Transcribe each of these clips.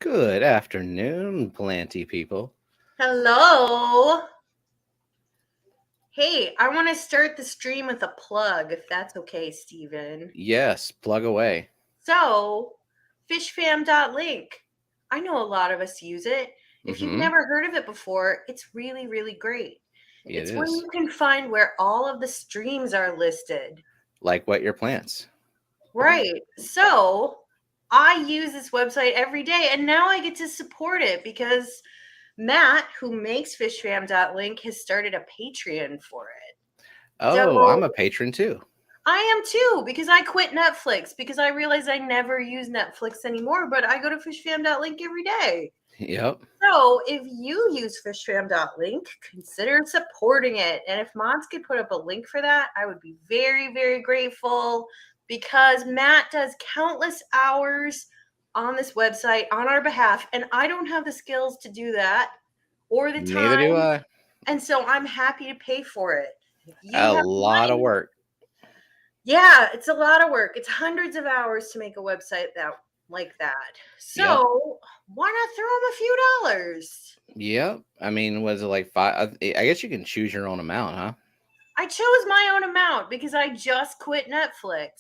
Good afternoon, planty people. Hello. Hey, I want to start the stream with a plug, if that's okay, Stephen. Yes, plug away. So, fishfam.link. I know a lot of us use it. If you've Mm-hmm. never heard of it before, it's really, really great. It It's where is. you can find where all of the streams are listed. Like wet your plants. Right. So, I use this website every day, and now I get to support it because Matt, who makes fishfam.link, has started a Patreon for it. Oh, So I'm a patron too. I am too, because I quit Netflix because I realized I never use Netflix anymore, but I go to fishfam.link every day. Yep. So if you use fishfam.link, consider supporting it. And if mods could put up a link for that, I would be very, very grateful because Matt does countless hours on this website on our behalf, and I don't have the skills to do that or the Neither do time. I. And so I'm happy to pay for it. If you A have lot of money, work. yeah, it's a lot of work. It's hundreds of hours to make a website like that. Yep. So why not throw them a few dollars? Yep. I mean, was it like five? I guess you can choose your own amount, huh? I chose my own amount because I just quit Netflix.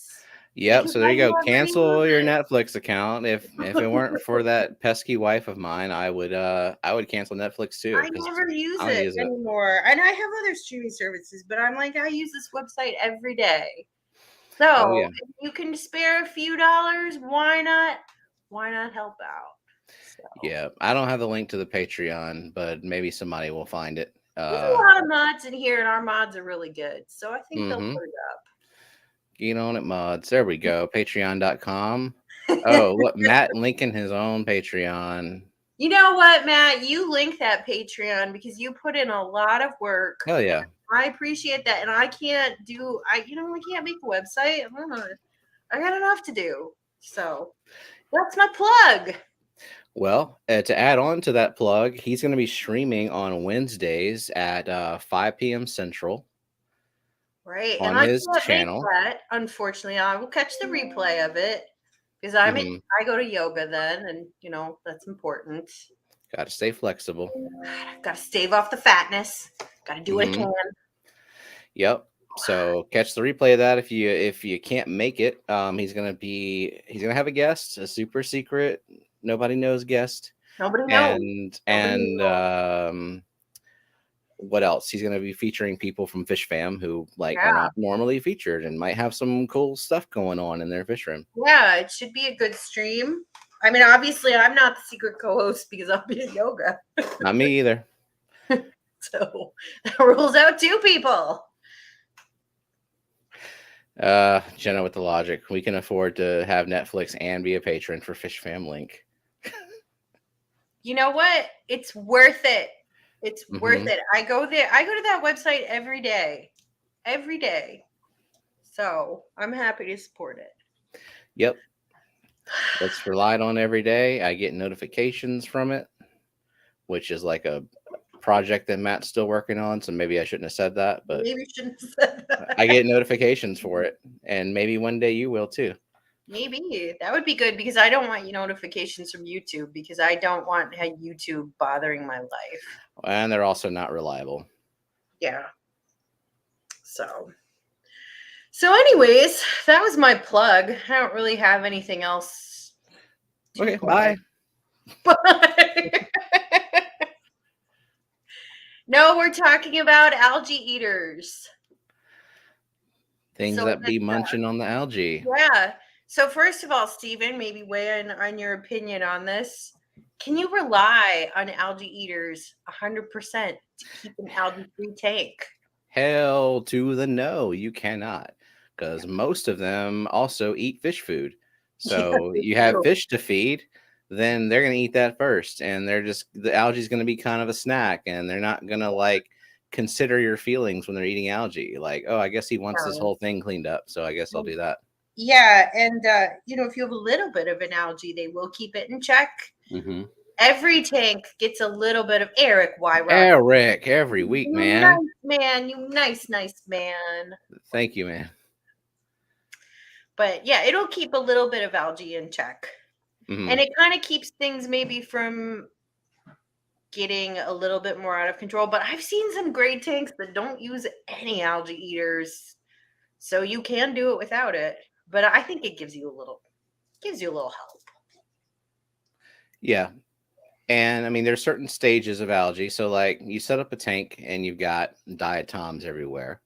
Yep. Because So there I you go. never use Cancel your it. Netflix account. If it weren't for that pesky wife of mine, I would cancel Netflix too I because never use I don't it use it. anymore. And I have other streaming services, but I'm like, I use this website every day. Oh So yeah. if you can spare a few dollars, why not? Why not help out? So Yeah, I don't have the link to the Patreon, but maybe somebody will find it. there's a lot of mods in here, and our mods are really good. So I think they'll Mm-hmm. put Get on it, mods. There we go. Patreon.com. it up. Oh, look, Matt linking his own Patreon. You know what, Matt? You link that Patreon because you put in a lot of work. Hell yeah. I appreciate that, and I can't do. I can't make a website. I don't know. I got enough to do. So that's my plug. Well, to add on to that plug, he's going to be streaming on Wednesdays at 5 p.m. Central Right. And on I his can't make channel. that, unfortunately. I will catch the replay of it because Mm-hmm. I go to yoga then, and that's important. Got to stay flexible. Gotta stave off the fatness. Gotta do what I Mm-hmm. can. Yep. So catch the replay of that if you can't make it. He's gonna have a guest, a super secret, nobody knows guest, Nobody knows. Nobody and knows. what else? He's gonna be featuring people from Fish Fam who like are Yeah. not normally featured and might have some cool stuff going on in their fish room. Yeah, it should be a good stream. I mean, obviously, I'm not the secret co-host because I'll be at yoga. Not me either. So that rules out two people. Jenna with the logic. We can afford to have Netflix and be a patron for Fish Fam Link. You know what? It's worth it. It's worth Mm-hmm. it. I go there. I go to that website every day. Every day. So I'm happy to support it. Yep. It's relied on every day. I get notifications from it, which is like a project that Matt's still working on. So maybe I shouldn't have said that, but Maybe you shouldn't have said I that. get notifications for it. And maybe one day you will too. Maybe that would be good because I don't want notifications from YouTube because I don't want YouTube bothering my life. And they're also not reliable. Yeah. So anyways, that was my plug. I don't really have anything else to Okay, plug. bye. No, we're talking about algae eaters. Things So that be munching on the algae. yeah. So first of all, Stephen, maybe weigh in on your opinion on this. Can you rely on algae eaters 100% to keep an algae-free tank? Hell to the no, you cannot. Because most of them also eat fish food. So Yes, you have true. fish to feed, then they're going to eat that first. And the algae is going to be kind of a snack. And they're not going to like consider your feelings when they're eating algae. Like, oh, I guess he wants this whole thing cleaned up. So I guess I'll do that. Yeah, and if you have a little bit of an algae, they will keep it in check. Mm-hmm. Every tank gets a little bit of Eric Wyrock. Eric, every week, man. Nice man, you nice man. Thank you, man. But yeah, it'll keep a little bit of algae in check. And it kind of keeps things maybe from getting a little bit more out of control. But I've seen some great tanks that don't use any algae eaters, so you can do it without it. But I think it gives you a little help. Yeah. And I mean, there's certain stages of algae. So, like, you set up a tank and you've got diatoms everywhere.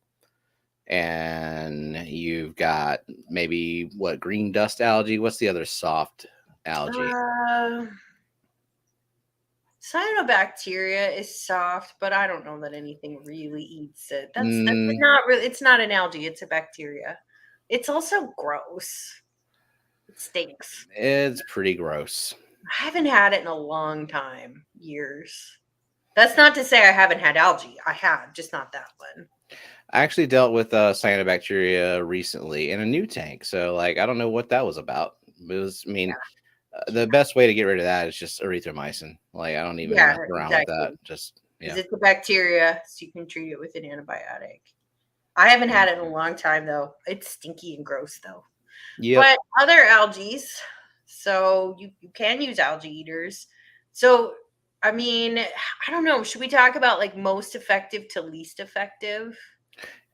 And you've got maybe what, green dust algae? What's the other soft algae? Cyanobacteria is soft, but I don't know that anything really eats it. That's not really. It's not an algae. It's a bacteria. It's also gross. It stinks. It's pretty gross. I haven't had it in a long time. Years. That's not to say I haven't had algae. I have, just not that one. I actually dealt with cyanobacteria recently in a new tank. So, like, I don't know what that was about. It was, I mean, the best way to get rid of that is just erythromycin. Like, I don't even mess around with that. Just, yeah. It's a bacteria, so you can treat it with an antibiotic. I haven't had it in a long time, though. It's stinky and gross, though. Yeah. But other algae, so you can use algae eaters. So, I mean, I don't know. Should we talk about like most effective to least effective?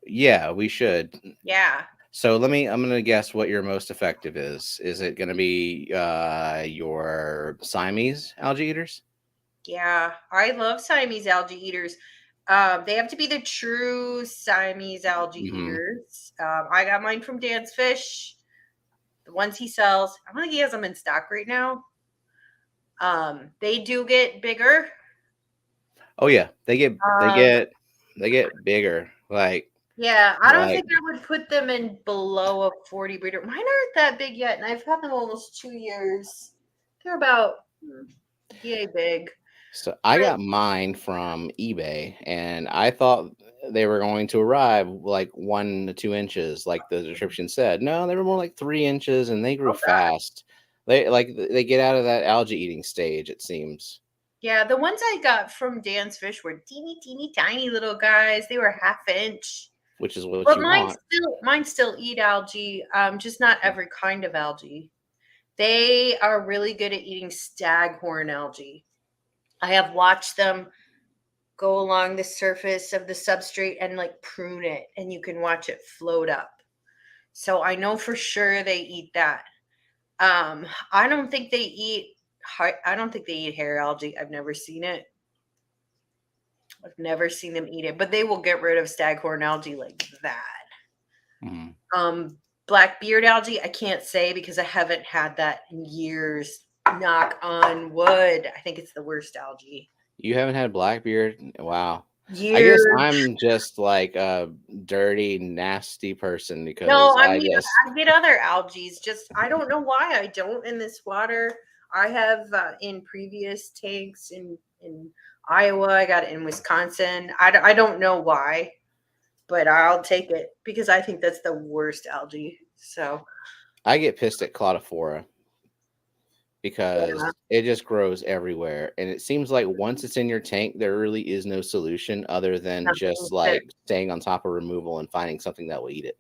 Yeah, we should. Yeah. So I'm going to guess what your most effective is. Is it going to be your Siamese algae eaters? Yeah, I love Siamese algae eaters. They have to be the true Siamese algae eaters. I got mine from Dan's Fish. The ones he sells. I don't think he has them in stock right now. They do get bigger. Oh yeah, they get bigger. Like, yeah, I don't think I would put them in below a 40 breeder. Mine aren't that big yet, and I've had them almost 2 years. They're about yay big. So I got mine from eBay, and I thought they were going to arrive like 1 to 2 inches, like the description said. No, they were more like 3 inches, and they grew fast. They get out of that algae eating stage, it seems. Yeah, the ones I got from Dan's Fish were teeny tiny little guys. They were 1/2 inch. Which is what you want. Mine still eat algae, just not every kind of algae. They are really good at eating staghorn algae. I have watched them go along the surface of the substrate and like prune it, and you can watch it float up. So I know for sure they eat that. I don't think they eat hair algae. I've never seen it. I've never seen them eat it, but they will get rid of staghorn algae like that. Black beard algae, I can't say because I haven't had that in years. Knock on wood. I think it's the worst algae. You haven't had blackbeard? Wow. Years. I guess I'm just like a dirty, nasty person because I get other algae. Just I don't know why I don't in this water. I have in previous tanks in Iowa. I got it in Wisconsin. I don't know why, but I'll take it because I think that's the worst algae. So I get pissed at Claudophora because it just grows everywhere. And it seems like once it's in your tank, there really is no solution other than just like staying on top of removal and finding something that will eat it.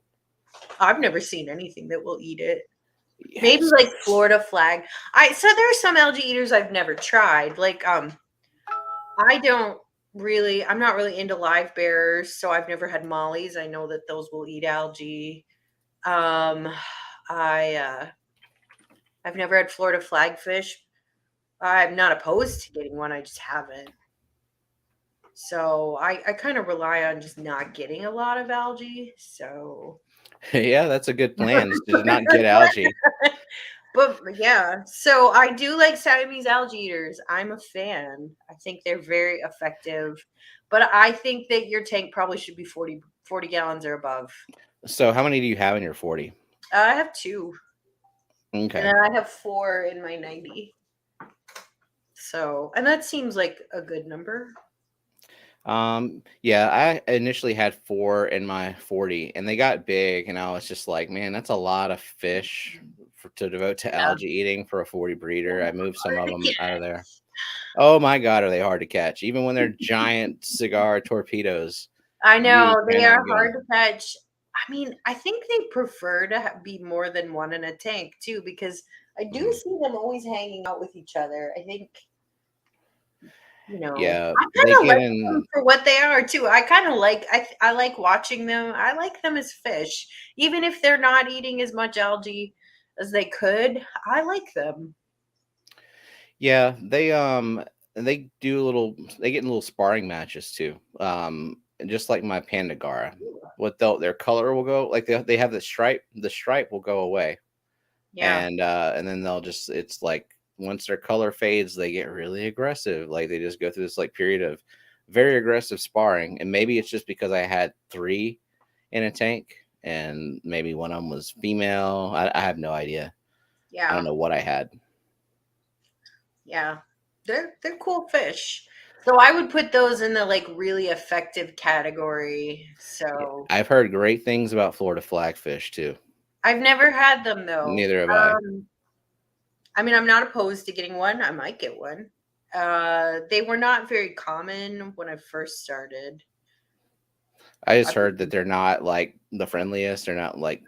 I've never seen anything that will eat it. Yes. Maybe like Florida flag. So there are some algae eaters I've never tried. Like I'm not really into live bearers, so I've never had mollies. I know that those will eat algae. I've never had Florida flagfish. I'm not opposed to getting one. I just haven't. So I kind of rely on just not getting a lot of algae. So yeah, that's a good plan to not get algae. But yeah, so I do like Siamese algae eaters. I'm a fan. I think they're very effective. But I think that your tank probably should be 40 gallons or above. So how many do you have in your 40? I have 2. Okay. And then I have 4 in my 90. So, and that seems like a good number. Yeah, I initially had 4 in my 40 and they got big and I was just like, man, that's a lot of fish to devote to algae eating for a 40 breeder. I moved some of them out of there. Oh my God, are they hard to catch? Even when they're giant cigar torpedoes. I know they are hard to catch. I mean, I think they prefer to be more than one in a tank too, because I do see them always hanging out with each other. I think, Yeah, I they kind of get like them in. for what they are too. I kind of like I like watching them. I like them as fish, even if they're not eating as much algae as they could. I like them. Yeah, they do little. They get in little sparring matches too. Just like my Panda Gara. What their color will go like they have the stripe. The stripe will go away, Yeah, and then they'll just it's like once their color fades, they get really aggressive. Like they just go through this like period of very aggressive sparring, and maybe it's just because I had three in a tank, and maybe one of them was female. I have no idea. I don't yeah, know what I had. yeah. They're cool fish. So I would put those in the like really effective category. Yeah, So I've heard great things about Florida flagfish too. I've never had them though. Neither have I. I mean, I'm not opposed to getting one. I might get one. They were not very common when I first started. I just I, heard that they're not like the friendliest. They're not like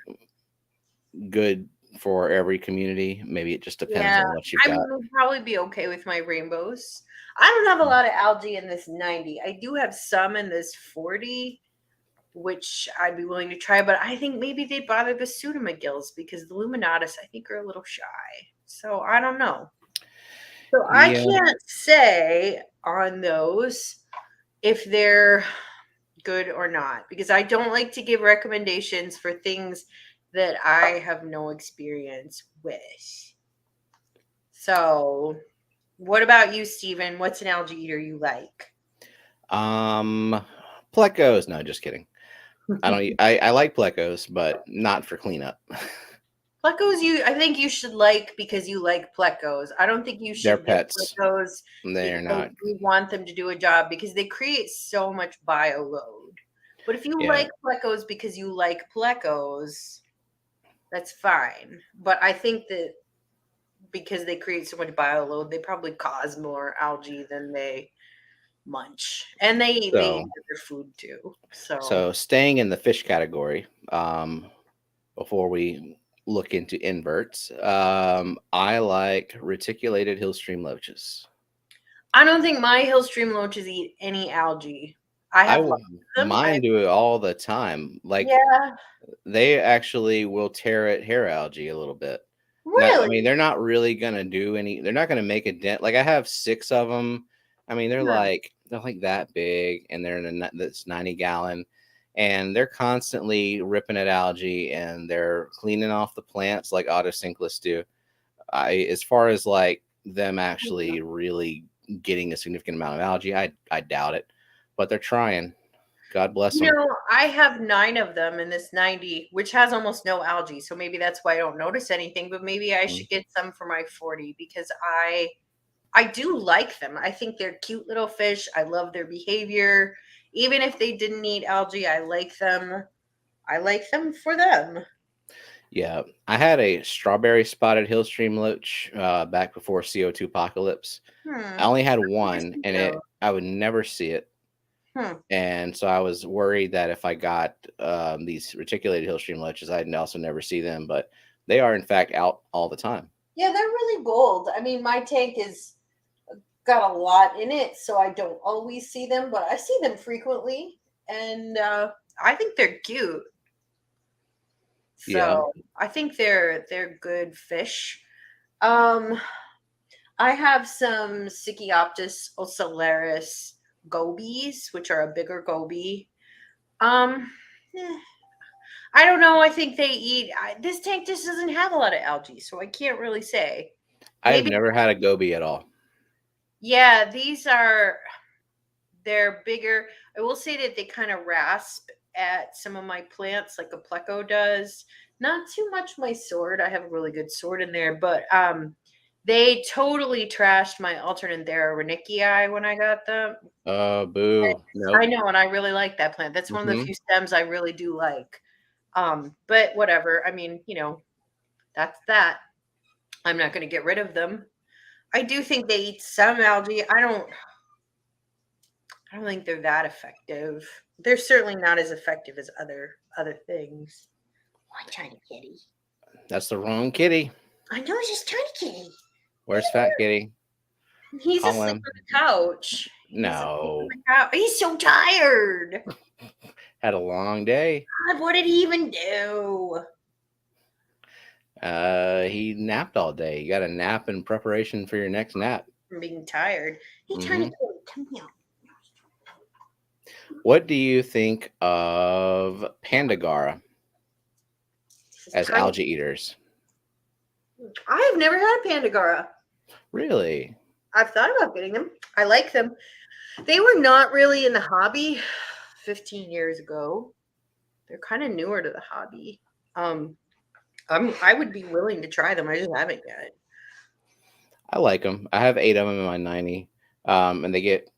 good for every community. Maybe it just depends yeah, on what you've I got. would probably be okay with my rainbows. I don't have a lot of algae in this 90. I do have some in this 40, which I'd be willing to try, but I think maybe they bother the pseudomagills because the luminatus, I think, are a little shy. So I don't know. So I Yeah. can't say on those if they're good or not because I don't like to give recommendations for things that I have no experience with. So, what about you, Stephen? What's an algae eater you like? Um, Plecos. No, just kidding. I don't. I like plecos, but not for cleanup. Plecos, I think you should like because you like plecos. I don't think you They're should get pets. plecos They're because not. you want them to do a job because they create so much bio load. But if you Yeah. like plecos because you like plecos, that's fine. But I think that because they create so much bio load, they probably cause more algae than they munch, and they eat So their food too. So so staying in the fish category. Before we look into inverts, I like reticulated Hillstream loaches. I don't think my Hillstream loaches eat any algae. I I have will lots of them. mine do it all the time. Like Yeah, they actually will tear at hair algae a little bit. Not, I mean, really. they're not really gonna do any. They're not gonna make a dent. Like I have six of them. I mean, Hmm. they're like that big, and they're in this 90-gallon, and they're constantly ripping at algae, and they're cleaning off the plants like autosynclists do. As far as like them actually really getting a significant amount of algae, I doubt it, but they're trying. God bless them. I have 9 of them in this 90, which has almost no algae. So maybe that's why I don't notice anything. But maybe I should get some for my 40 because I do like them. I think they're cute little fish. I love their behavior. Even if they didn't eat algae, I like them. I like them for them. Yeah, I had a strawberry spotted Hillstream loach back before CO2 apocalypse. I Hmm. only had Need to one, see and those. I would never see it, Hmm. and so I was worried that if I got these reticulated Hillstream loaches, I'd also never see them. But they are in fact out all the time. Yeah, they're really bold. I mean, my tank is got a lot in it, so I don't always see them, but I see them frequently, and I think they're cute. Yeah, So I think they're good fish. Um, I have some Sikioptis ocellaris gobies, which are a bigger goby. Um, eh, I don't know. I think they eat. This tank just doesn't have a lot of algae, so I can't really say. I have Maybe, never had a goby at all. yeah, they're bigger. I will say that they kind of rasp at some of my plants like a pleco does. Not too much my sword. I have a really good sword in there, but they totally trashed my Alternanthera renicii when I got them. Boo. I Nope. know, and I really like that plant. That's one of the Hmm. few stems I really do like. But whatever. I mean, that's that. I'm not going to get rid of them. I do think they eat some algae. I don't think they're that effective. They're certainly not as effective as other things. Why, tiny kitty? That's the wrong kitty. I know, it's just tiny kitty. Where's Fat Kitty? He's Call asleep him. on the couch. No. He's so tired. Had a long day. God, what did he even do? He napped all day. You got a nap in preparation for your next nap. From being tired. Hey, tiny kitty, come here. What do you think of Panda Gara as algae eaters? I have never had a Panda Gara. Really? I've thought about getting them. I like them. They were not really in the hobby 15 years ago. They're kind of newer to the hobby. I would be willing to try them. I just haven't yet. I like them. I have 8 of them in my 90, and they get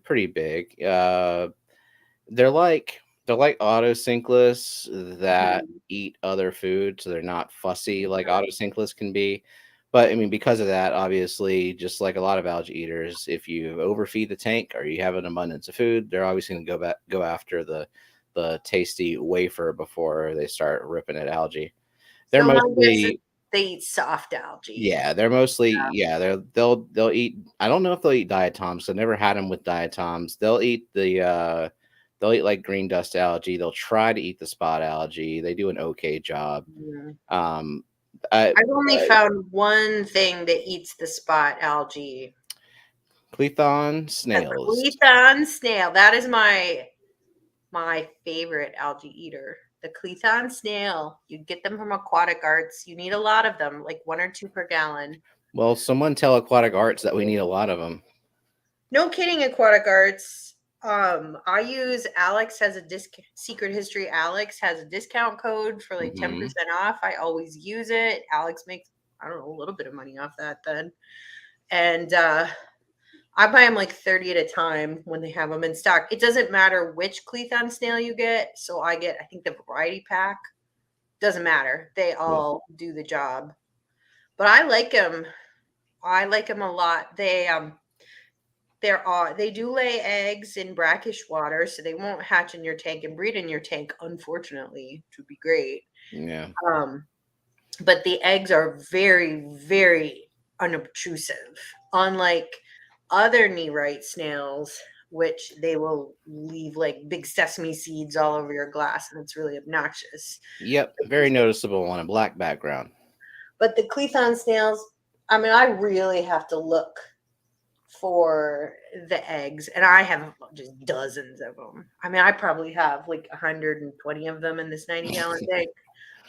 pretty big. They're like autosynclists that eat other food, so they're not fussy like autosynclists can be. But I mean, because of that, obviously, just like a lot of algae eaters, if you overfeed the tank or you have an abundance of food, they're always going to go after the tasty wafer before they start ripping at algae. They're mostly they eat soft algae. Yeah, they're mostly they'll eat. I don't know if they'll eat diatoms. I've never had them with diatoms. They'll eat like green dust algae. They'll try to eat the spot algae. They do an okay job. I've only found one thing that eats the spot algae. Clethon snails. Clethon snail. That is my favorite algae eater. The Clethon snail. You get them from Aquatic Arts. You need a lot of them, like 1 or 2 per gallon. Well, someone tell Aquatic Arts that we need a lot of them. No kidding, Aquatic Arts. I use Alex has a Secret History. Alex has a discount code for like 10% off. I always use it. Alex makes, I don't know, a little bit of money off that then. And I buy them like 30 at a time when they have them in stock. It doesn't matter which Clethon snail you get. So I think the variety pack. Doesn't matter. They all do the job. But I like them. I like them a lot. They do lay eggs in brackish water, so they won't hatch in your tank and breed in your tank, unfortunately, which would be great. Yeah. But the eggs are very, very unobtrusive, unlike other Nereid snails, which they will leave like big sesame seeds all over your glass, and it's really obnoxious. Yep, very noticeable on a black background. But the Clethon snails, I mean, I really have to look for the eggs, and I have just dozens of them. I mean, I probably have like 120 of them in this 90-gallon tank.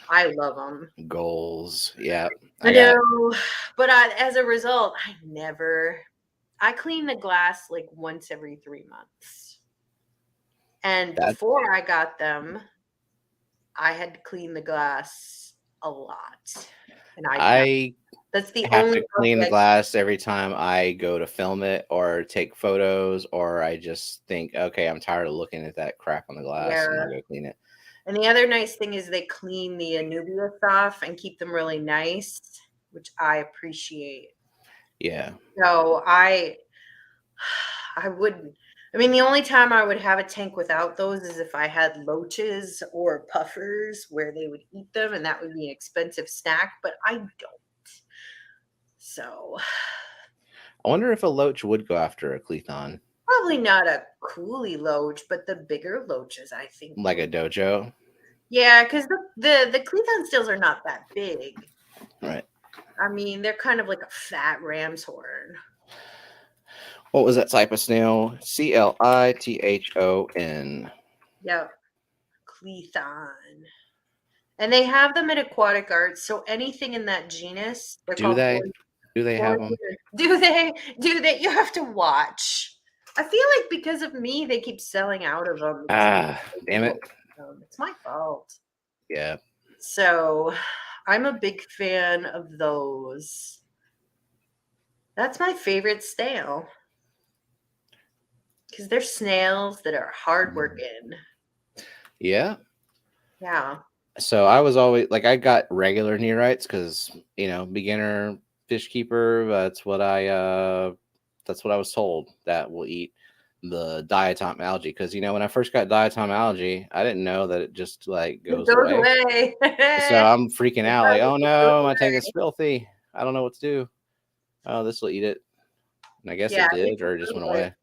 I love them. Goals, yeah. I know, but as a result, I clean the glass like once every 3 months. And before I got them, I had to clean the glass a lot. And that's the have only to clean the glass every time I go to film it or take photos, or I just think, okay, I'm tired of looking at that crap on the glass and I'll go clean it. And the other nice thing is they clean the anubias off and keep them really nice, which I appreciate. Yeah. So I wouldn't. I mean, the only time I would have a tank without those is if I had loaches or puffers where they would eat them, and that would be an expensive snack, but I don't. So I wonder if a loach would go after a Clethon. Probably not a coolie loach, but the bigger loaches, I think. Like a dojo? Yeah, because the Clethon stills are not that big. Right. I mean, they're kind of like a fat ram's horn. What was that type of snail? Clithon. Yep. Clethon. And they have them at Aquatic Arts, so anything in that genus. Do they have them? Do they? You have to watch. I feel like because of me, they keep selling out of them. Damn it. It's my fault. Yeah. So I'm a big fan of those. That's my favorite snail. Because they're snails that are hardworking. Yeah. Yeah. So I was always like, I got regular Nereids because, beginner fish keeper. That's what I was told that will eat diatom algae, because when I first got diatom algae, I didn't know that it just like It goes goes away. away. So I'm freaking out, like, oh It goes no, my tank is away. filthy. I don't know what to do. Oh, this will eat it. And I guess Yeah, it it did, or it just goes went away. away.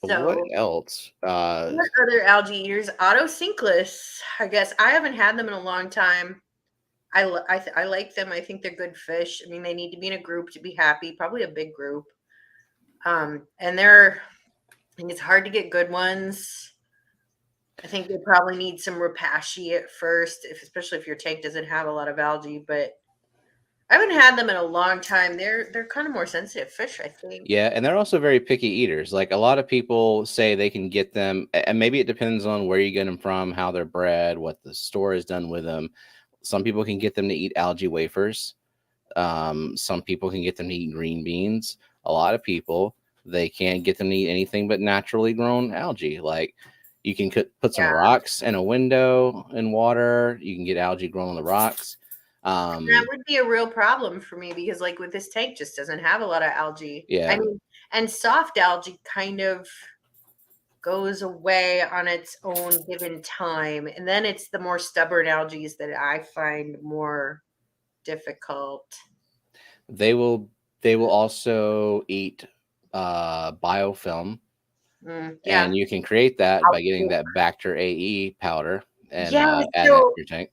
What So, else? what other algae eaters? Autosynclus. I guess I haven't had them in a long time. I like them. I think they're good fish. I mean, they need to be in a group to be happy. Probably a big group. And I think it's hard to get good ones. I think they probably need some Repashy at first, especially if your tank doesn't have a lot of algae. But I haven't had them in a long time. They're kind of more sensitive fish, I think. Yeah, and they're also very picky eaters. Like a lot of people say they can get them, and maybe it depends on where you get them from, how they're bred, what the store has done with them. Some people can get them to eat algae wafers. Some people can get them to eat green beans. A lot of people, they can't get them to eat anything but naturally grown algae. Like you can put some Yeah. rocks in a window in water. You can get algae grown on the rocks. That would be a real problem for me because, like, with this tank, just doesn't have a lot of algae. Yeah. I mean, and soft algae kind of goes away on its own given time, and then it's the more stubborn algae that I find more difficult. They will also eat biofilm, Yeah. and you can create that by getting that Bacter AE powder and Yeah. adding that to So your tank.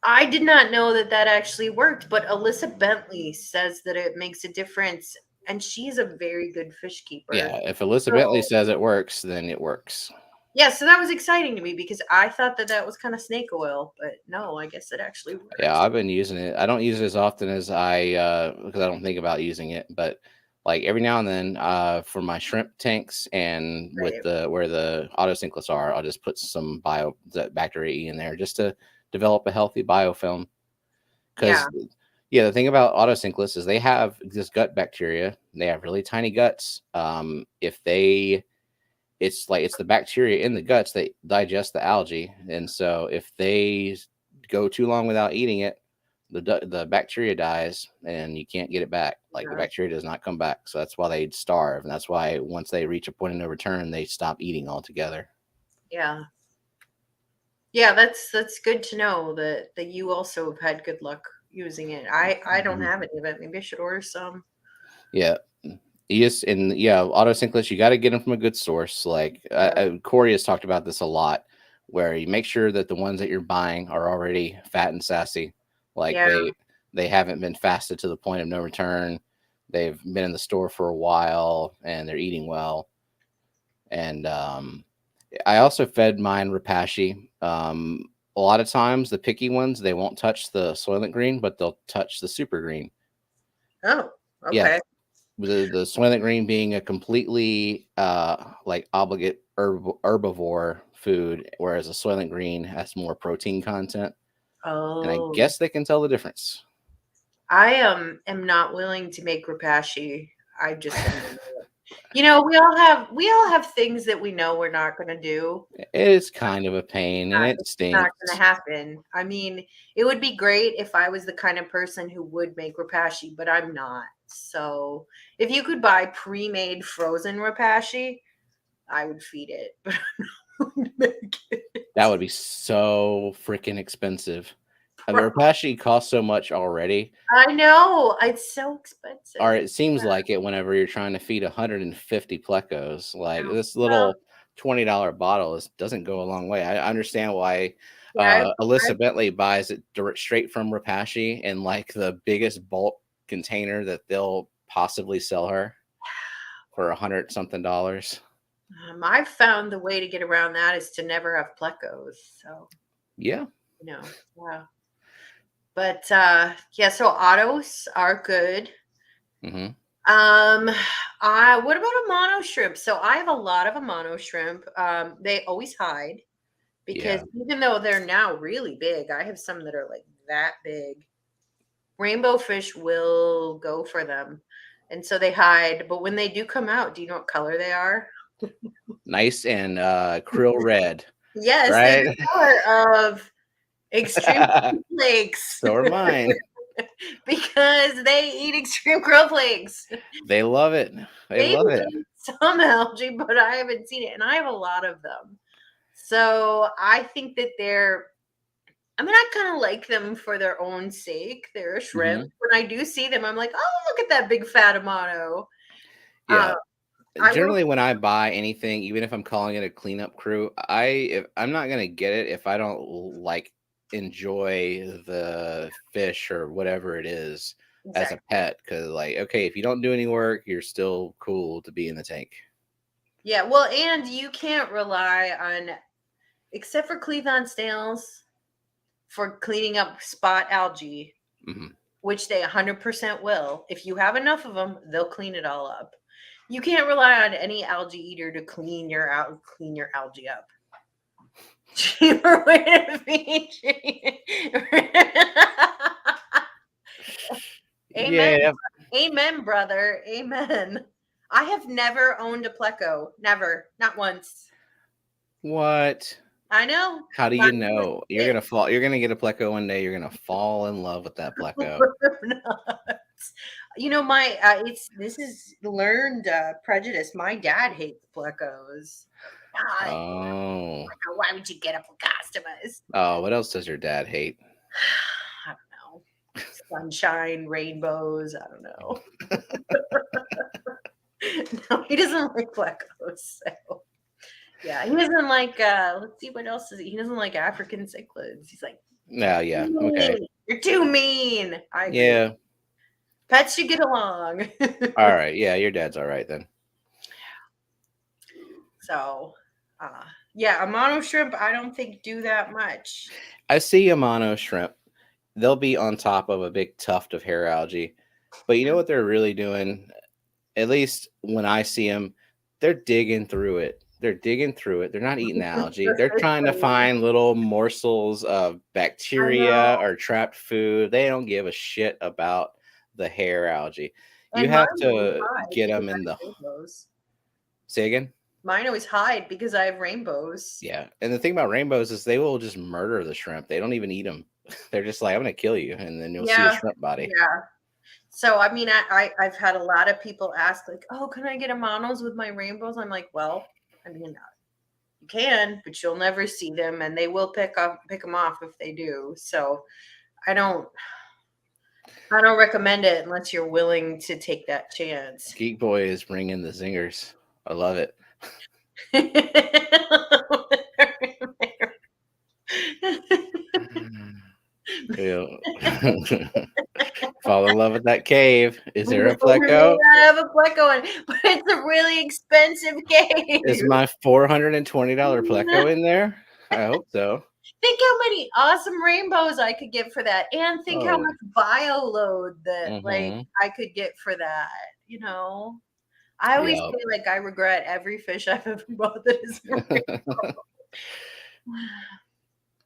I did not know that actually worked, but Alyssa Bentley says that it makes a difference, and she's a very good fish keeper. Yeah, if Alyssa Bentley says it works, then it works. Yeah, so that was exciting to me because I thought that was kind of snake oil, but no, I guess it actually works. Yeah, I've been using it. I don't use it as often as because I don't think about using it, but like every now and then for my shrimp tanks and with where the autosynclus are, I'll just put some bacteria in there just to develop a healthy biofilm. Because the thing about autosynclus is they have this gut bacteria. They have really tiny guts. It's the bacteria in the guts that digest the algae, and so if they go too long without eating it, the bacteria dies and you can't get it back. Like the bacteria does not come back, so that's why they starve, and that's why once they reach a point of no return, they stop eating altogether. Yeah, that's good to know that you also have had good luck using it. I don't have any of it. Maybe I should order some. Yeah. Yes, and autosynclus, you got to get them from a good source. Like Corey has talked about this a lot, where you make sure that the ones that you're buying are already fat and sassy. Like they haven't been fasted to the point of no return. They've been in the store for a while and they're eating well. And I also fed mine Repashy. A lot of times the picky ones, they won't touch the Soylent Green, but they'll touch the Super Green. Oh, okay. Yeah. The Soylent Green being a completely like obligate herbivore food, whereas a Soylent Green has more protein content. Oh, and I guess they can tell the difference. I am not willing to make Repashy. I just we all have things that we know we're not going to do. It's kind of a pain, and it stinks. Not going to happen. I mean, it would be great if I was the kind of person who would make Repashy, but I'm not. So if you could buy pre-made frozen Repashy, I would feed it, but I'm not going to make it. That would be so freaking expensive. And the Repashy costs so much already. I know. It's so expensive. Or it seems like it whenever you're trying to feed 150 plecos. Like this little $20 bottle doesn't go a long way. I understand why Alyssa Bentley buys it straight from Repashy in like the biggest bulk container that they'll possibly sell her for $100-something. I've found the way to get around that is to never have plecos. So yeah. But so autos are good. Mm-hmm. What about a mono shrimp? So I have a lot of a mono shrimp. They always hide because even though they're now really big, I have some that are like that big. Rainbow fish will go for them, and so they hide. But when they do come out, do you know what color they are? Nice and krill red. Yes, right? they're the color of extreme lakes. So are mine. because they eat extreme krill flakes. They love it. They Maybe love it. some algae, but I haven't seen it, and I have a lot of them. So I think that I kind of like them for their own sake. They're a shrimp. When I do see them, I'm like, oh, look at that big fat amano. Yeah. I Generally, when I buy anything, even if I'm calling it a cleanup crew, I'm not gonna get it if I don't like enjoy the fish or whatever it is as a pet. Because like, okay, if you don't do any work, you're still cool to be in the tank. Yeah, well, and you can't rely on, except for Cleavon snails, for cleaning up spot algae, which they 100% will. If you have enough of them, they'll clean it all up. You can't rely on any algae eater to clean your algae up. Cheaper way to feed Amen. Yeah. Amen, brother. Amen. I have never owned a pleco. Never. Not once. What? I know. How do you know? You're gonna fall. You're gonna get a pleco one day. You're gonna fall in love with that pleco. You know, this is learned prejudice. My dad hates plecos. Oh. Why would you get a plecostomus? Oh, what else does your dad hate? I don't know. Sunshine, rainbows. I don't know. No, he doesn't like plecos. So. Yeah, he doesn't like. Let's see what else is he doesn't like African cichlids. He's like, yeah, okay. You're too mean. I agree. Yeah. Pets should get along. All right. Yeah, your dad's all right then. So, yeah, Amano shrimp, I don't think do that much. I see Amano shrimp. They'll be on top of a big tuft of hair algae. But you know what they're really doing? At least when I see them, they're digging through it. They're digging through it. They're not eating the algae. They're trying to find little morsels of bacteria or trapped food. They don't give a shit about the hair algae. You have to get them in the... Rainbows. Say again? Mine always hide because I have rainbows. Yeah. And the thing about rainbows is they will just murder the shrimp. They don't even eat them. They're just like, I'm going to kill you. And then you'll see a shrimp body. Yeah. So, I mean, I've had a lot of people ask, like, oh, can I get Amanos with my rainbows? I'm like, well, I mean, you can, but you'll never see them, and they will pick them off if they do. So, I don't recommend it unless you're willing to take that chance. Geek Boy is bringing the zingers. I love it. Fall in love with that cave. Is there a pleco? I have a pleco, but it's a really expensive cave. Is my $420 pleco in there? I hope so. Think how many awesome rainbows I could get for that, and think how much bio load that like I could get for that. You know, I always feel like I regret every fish I've ever bought that is a rainbow.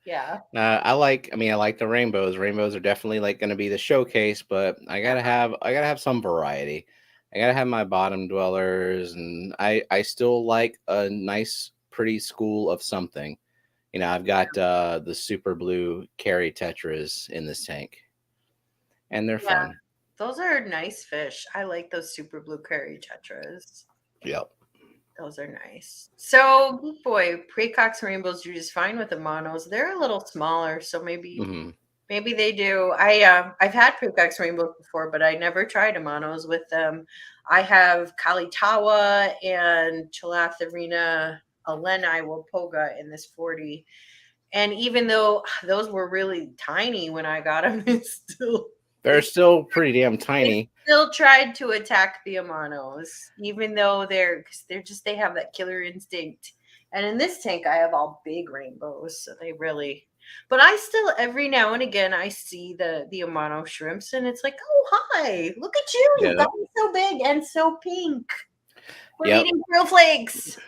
Yeah. I like the rainbows. Rainbows are definitely like going to be the showcase, but I gotta have some variety. I gotta have my bottom dwellers, and I still like a nice, pretty school of something. You know, I've got the super blue carry tetras in this tank, and they're fun. Those are nice fish. I like those super blue carry tetras. Yep. Those are nice. So, boy, precox rainbows do just fine with the monos. They're a little smaller, so maybe they do. I've had precox rainbows before, but I never tried monos with them. I have Kalitawa and Chilatharina Aleni Wopoga in this 40. And even though those were really tiny when I got them, they're still pretty damn tiny. They still tried to attack the Amanos, even though they have that killer instinct. And in this tank, I have all big rainbows, so they really. But I still, every now and again, I see the Amano shrimps, and it's like, oh hi, look at you! You got me so big and so pink. We're eating krill flakes.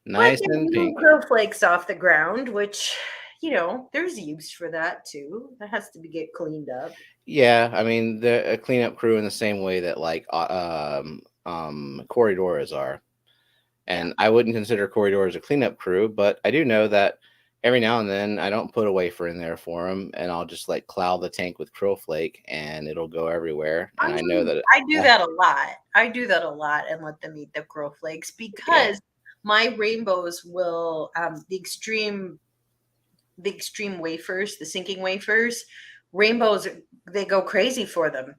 Nice and pink. Krill flakes off the ground, which. You know, there's use for that too. That has to get cleaned up. Yeah, I mean, a cleanup crew in the same way that like corridoras are. And I wouldn't consider corridoras a cleanup crew, but I do know that, Every now and then, I don't put a wafer in there for them, and I'll just like cloud the tank with krill flake, and it'll go everywhere. And I know that I do that a lot. I do that a lot and let them eat the krill flakes because my rainbows will the extreme wafers, the sinking wafers, rainbows, they go crazy for them.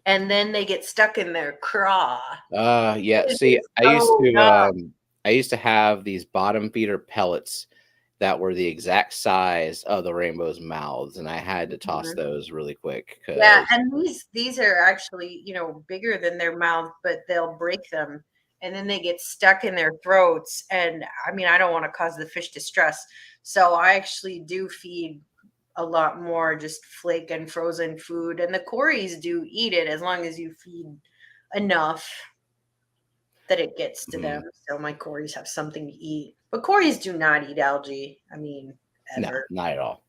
And then they get stuck in their craw. Yeah. It See, is so I used to have these bottom feeder pellets that were the exact size of the rainbow's mouths, and I had to toss those really quick. Yeah, and these are actually, bigger than their mouth, but they'll break them, and then they get stuck in their throats. And I mean, I don't want to cause the fish distress, so I actually do feed a lot more just flake and frozen food, and the cories do eat it as long as you feed enough that it gets to them. So my cories have something to eat, but cories do not eat algae. I mean, ever. No, not at all.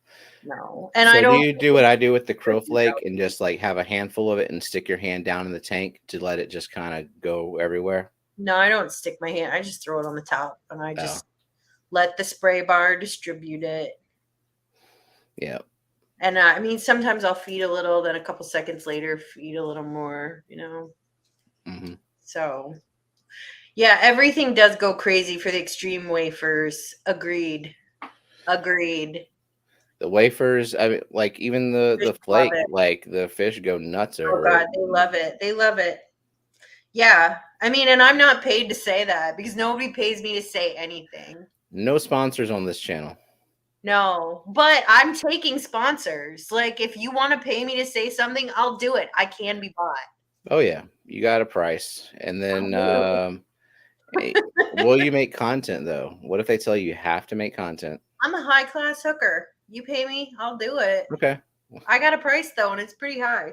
No, and So I don't. do you do what I do with the krill flake and just like have a handful of it and stick your hand down in the tank to let it just kind of go everywhere? No, I don't stick my hand. I just throw it on the top, and I just let the spray bar distribute it. Yeah. And I mean, sometimes I'll feed a little, then a couple seconds later, feed a little more. So, yeah, everything does go crazy for the extreme wafers. Agreed. The wafers, I mean, like even the flake, like the fish go nuts over it. Oh God, they love it. They love it. Yeah, I mean, and I'm not paid to say that because nobody pays me to say anything. No sponsors on this channel. No, but I'm taking sponsors. Like, if you want to pay me to say something, I'll do it. I can be bought. Oh yeah, you got a price, and then will you make content though? What if they tell you have to make content? I'm a high class hooker. You pay me, I'll do it. Okay. I got a price though, and it's pretty high.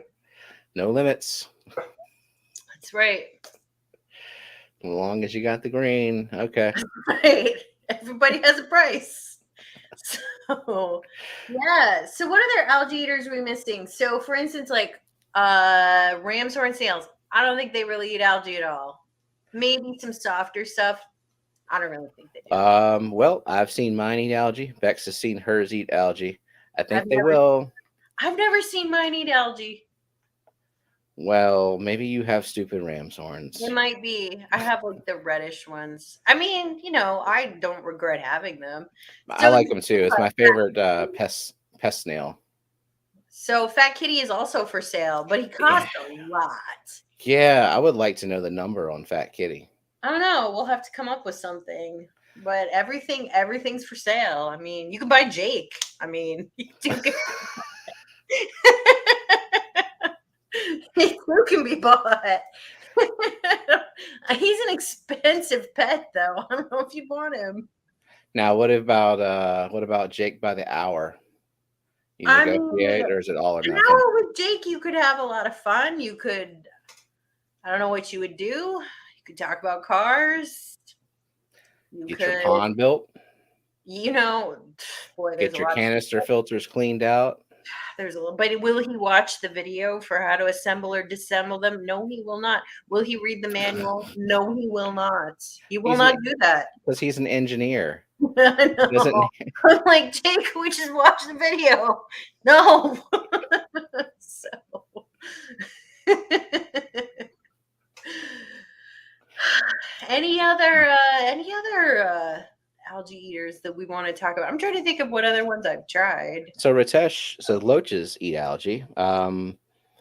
No limits. That's right. As long as you got the green. Okay. Right. Everybody has a price. So yeah. So what other algae eaters are we missing? So for instance, like ram's horn snails. I don't think they really eat algae at all. Maybe some softer stuff. I don't really think they do. Well, I've seen mine eat algae. Bex has seen hers eat algae. I think they will. I've never seen mine eat algae. Well, maybe you have stupid ram's horns. It might be. I have like the reddish ones. I mean, I don't regret having them. I like them too. It's my favorite pest snail. So Fat Kitty is also for sale, but he costs a lot. Yeah, I would like to know the number on Fat Kitty. I don't know. We'll have to come up with something. But everything's for sale. I mean, you can buy Jake. I mean, you can be bought. He's an expensive pet, though. I don't know if you want him. Now, what about Jake by the hour? You negotiate, or is it all or nothing? An hour with Jake, you could have a lot of fun. You could, I don't know what you would do. You could talk about cars. Get your pond built. Boy, get your canister filters cleaned out. There's a little, but will he watch the video for how to assemble or disassemble them? No, he will not. Will he read the manual? No, he will not. He will not do that. Because he's an engineer. I know. I'm like, Jake, we just watch the video. No. So. Any other algae eaters that we want to talk about? I'm trying to think of what other ones I've tried. So Loaches eat algae.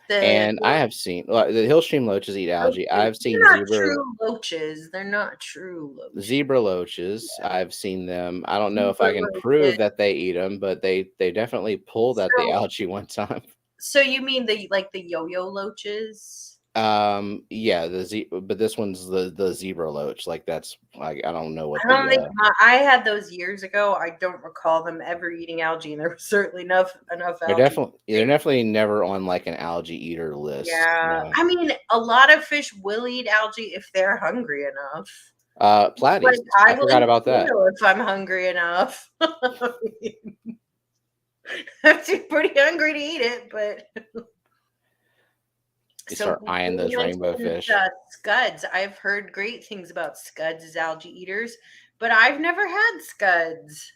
And I have seen the Hillstream Loaches eat algae. I've seen true Loaches. They're not true Loaches. Zebra Loaches. I've seen them. I don't know if I can prove that they eat them, but they definitely pulled at the algae one time. So you mean the yo-yo Loaches? Yeah, but this one's the Zebra Loach. Like that's like I don't know what. I had those years ago. I don't recall them ever eating algae, and there was certainly enough algae. They're definitely never on like an algae eater list. Yeah, I mean, a lot of fish will eat algae if they're hungry enough. Platies. I forgot about that. If I'm hungry enough, I'm pretty hungry to eat it, but. You start eyeing those rainbow fish. Scuds. I've heard great things about scuds as algae eaters, but I've never had scuds.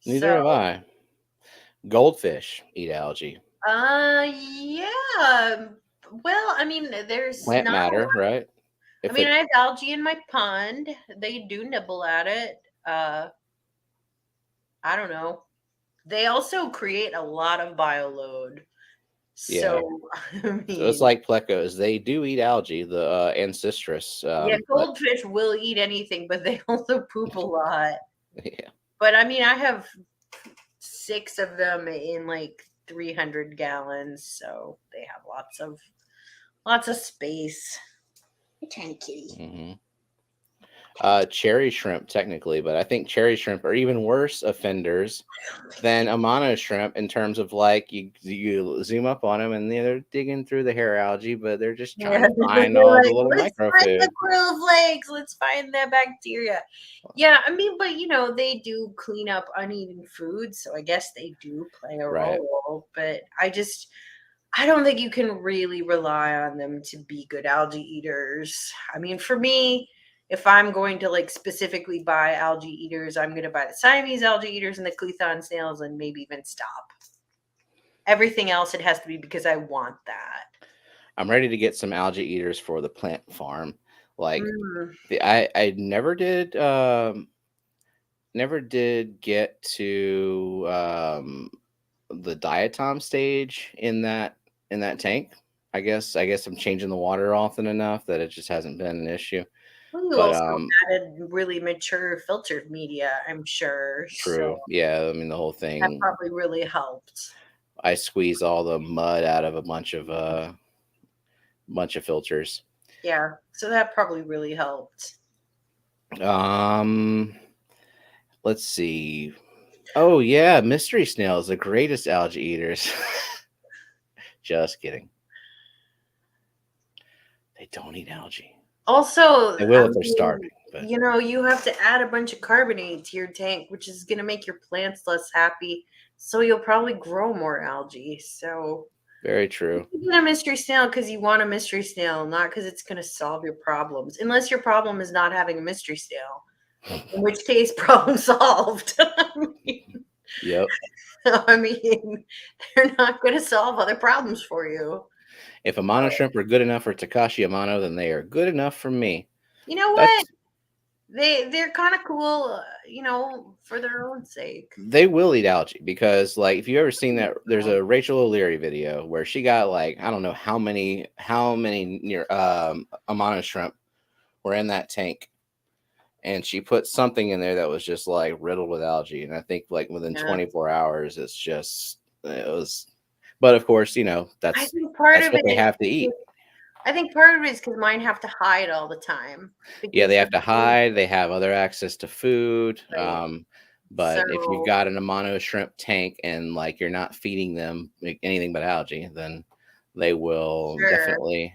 Neither have So, I. Goldfish eat algae. yeah. Well, I mean, there's Plant not a matter, lot. right? I If mean, it, I have algae in my pond. They do nibble at it. I don't know. They also create a lot of bioload. yeah. So, I So it's mean, like plecos. They do eat algae, the ancestris. yeah, But goldfish will eat anything, but they also poop a lot. yeah, But I mean, I have 6 of them in like 300 gallons, so they have lots of space. Tiny kitty. hmm cherry shrimp technically, but I think cherry shrimp are even worse offenders than a mono shrimp in terms of like you zoom up on them and they're digging through the hair algae, but they're just Yeah, trying to find they're all the like, little let's find the microfood. grove legs. Let's find the bacteria. Yeah, I mean, but they do clean up uneaten food, so I guess they do play a Right. role. But I don't think you can really rely on them to be good algae eaters. I mean, for me, if I'm going to like specifically buy algae eaters, I'm going to buy the Siamese algae eaters and the Clethon snails, and maybe even stop. Everything else, it has to be because I want that. I'm ready to get some algae eaters for the plant farm. Like Mm. I never did get to the diatom stage in that tank. I guess I'm changing the water often enough that it just hasn't been an issue. Well, you But also added really mature filtered media, I'm sure. So true. Yeah, I mean the whole that thing. probably really helped. I squeeze all the mud out of a bunch of filters. Yeah. So that probably really helped. Um, let's see. Oh yeah, mystery snails, the greatest algae eaters. Just kidding. They don't eat algae. Also, They will I if they're mean, starving, but you have to add a bunch of carbonate to your tank, which is going to make your plants less happy. So you'll probably grow more algae. So very you true. can get a mystery snail because you want a mystery snail, not because it's going to solve your problems. Unless your problem is not having a mystery snail, in which case, problem solved. Yep. I mean, they're not going to solve other problems for you. If Amano shrimp are good enough for Takashi Amano, then they are good enough for me. You know what? That's They're kind of cool, for their own sake. They will eat algae because, like, if you ever seen that, there's a Rachel O'Leary video where she got like I don't know how many near Amano shrimp were in that tank, and she put something in there that was just like riddled with algae, and I think like within Yeah. 24 hours, it was. But of course, I that's think part that's of what it they is have to eat. I think part of it is because mine have to hide all the time Yeah, they because have to hide. They have other access to food. right. But if you've So got an Amano shrimp tank and like you're not feeding them like, anything but algae, then they will sure, definitely.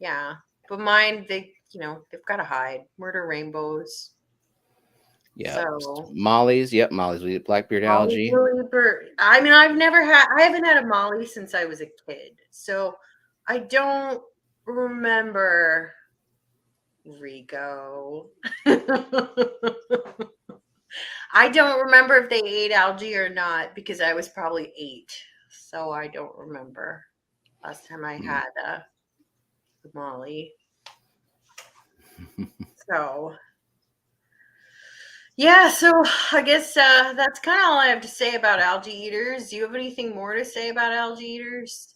yeah. But mine, they've got to hide. Murder rainbows. Yeah, So mollies. Yep, mollies. We eat blackbeard Molly's algae. really I mean, I haven't had a Molly since I was a kid. So I don't remember Rico. I don't remember if they ate algae or not because I was probably 8. So I don't remember last time I Hmm. had Molly. So yeah, so I guess that's kind of all I have to say about algae eaters. Do you have anything more to say about algae eaters?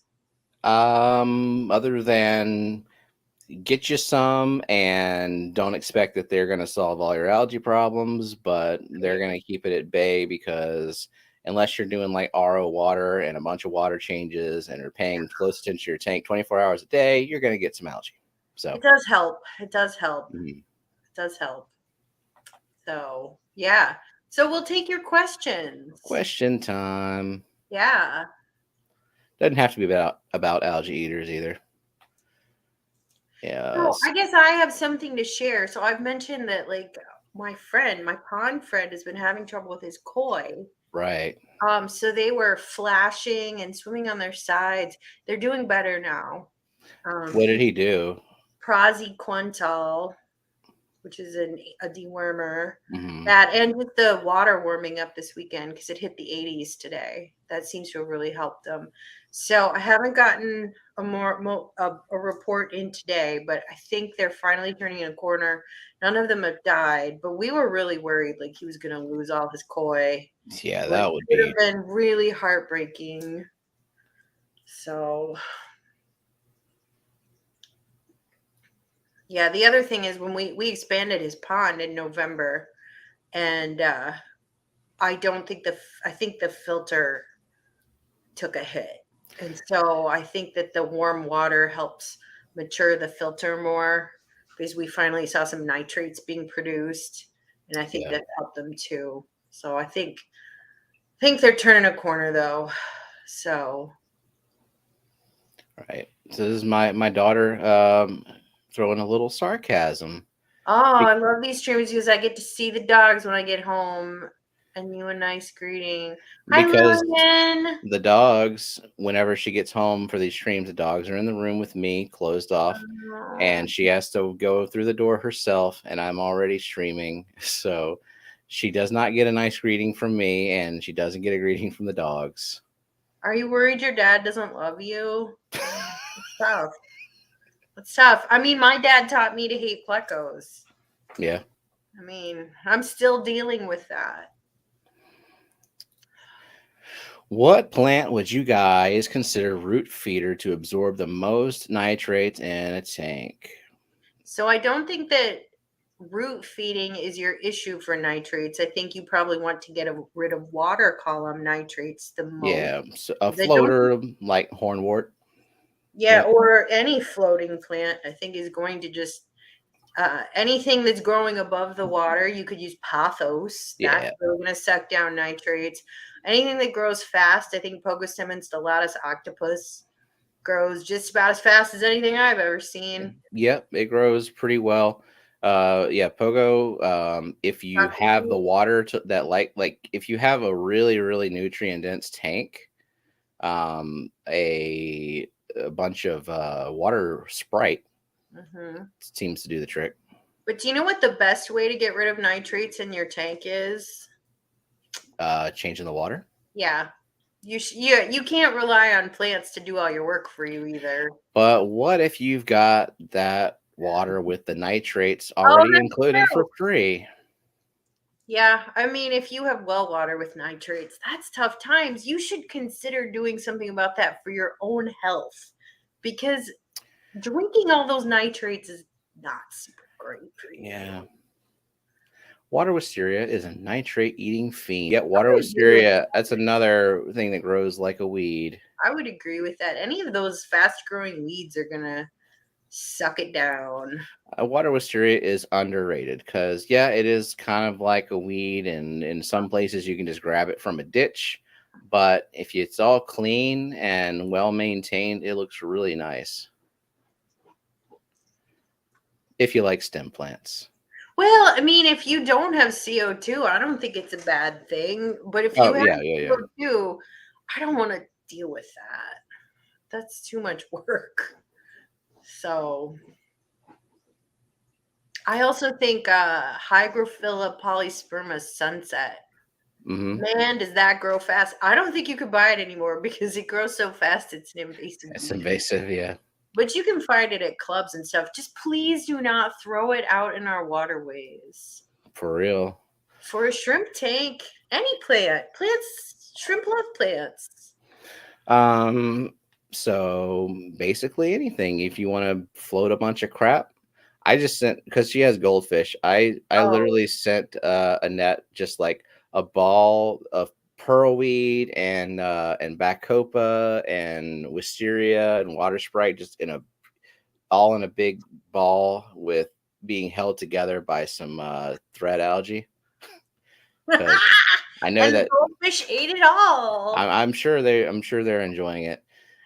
Other than get you some and don't expect that they're going to solve all your algae problems, but they're Right. going to keep it at bay because unless you're doing like RO water and a bunch of water changes and are paying close attention to your tank 24 hours a day, you're going to get some algae. It So, does help. It does help. mhm. It does help. So yeah. So we'll take your questions. Question time. Yeah. Doesn't have to be about algae eaters either. So Yes, I guess I have something to share. So I've mentioned that like my pond friend has been having trouble with his koi. right. So they were flashing and swimming on their sides. They're doing better now. What did He he do? praziquantal, which is a dewormer. Mm-hmm. That and with the water warming up this weekend because it hit the 80s today. That seems to have really helped them. So I haven't gotten a report in today, but I think they're finally turning a corner. None of them have died, but we were really worried like he was going to lose all his koi. Yeah, Which that would would be. have been really heartbreaking. So yeah, the other thing is when we expanded his pond in November, and I think the filter took a hit. And so I think that the warm water helps mature the filter more because we finally saw some nitrates being produced, and I think Yeah. that helped them too. So I think they're turning a corner though. So Right. So this is my daughter throwing a little sarcasm. oh, I love these streams because I get to see the dogs when I get home and you a nice greeting. Hi, Because Lillian. the dogs, whenever she gets home for these streams, the dogs are in the room with me, closed off, and she has to go through the door herself, and I'm already streaming. So she does not get a nice greeting from me, and she doesn't get a greeting from the dogs. Are you worried your dad doesn't love you? It's tough. It's tough. I mean, my dad taught me to hate plecos. Yeah. I mean, I'm still dealing with that. What plant would you guys consider root feeder to absorb the most nitrates in a tank? So I don't think that root feeding is your issue for nitrates. I think you probably want to get rid of water column nitrates the most. Yeah, so a 'Cause I don't floater like hornwort. Yeah, Yep. or any floating plant, I think, is going to just anything that's growing above the water. You could use pothos. Yeah. That's really going to suck down nitrates. Anything that grows fast, I think Pogostem installatus octopus grows just about as fast as anything I've ever seen. Yep, it grows pretty well. Yeah, pogo. If you have the water that like if you have a really really nutrient dense tank, a bunch of water Sprite seems to do the trick. But do you know what the best way to get rid of nitrates in your tank is? Changing the water. Yeah. You can't rely on plants to do all your work for you either. But what if you've got that water with the nitrates already included for free? Yeah, I mean, if you have well water with nitrates, that's tough times. You should consider doing something about that for your own health because drinking all those nitrates is not super great for you. Yeah. Water wisteria is a nitrate-eating fiend. Yeah, water wisteria, that's another thing that grows like a weed. I would agree with that. Any of those fast-growing weeds are going to suck it down. Water wisteria is underrated because, yeah, it is kind of like a weed, and in some places you can just grab it from a ditch. But if it's all clean and well-maintained, it looks really nice. If you like stem plants. Well, I mean, if you don't have CO2, I don't think it's a bad thing. But if you have CO2, I don't want to deal with that. That's too much work. So I also think Hydrophilic Polysperma sunset. Man, does that grow fast? I don't think you could buy it anymore because it grows so fast. It's an invasive. It's invasive, yeah. But you can find it at clubs and stuff. Just please do not throw it out in our waterways. For real. For a shrimp tank, any plants, shrimp love plants. So basically anything. If you want to float a bunch of crap, I just sent, because she has goldfish. I literally sent a net, just like a ball of pearlweed and bacopa and wisteria and water sprite, just all in a big ball with being held together by some thread algae. I know that goldfish ate it all. I'm sure they're enjoying it.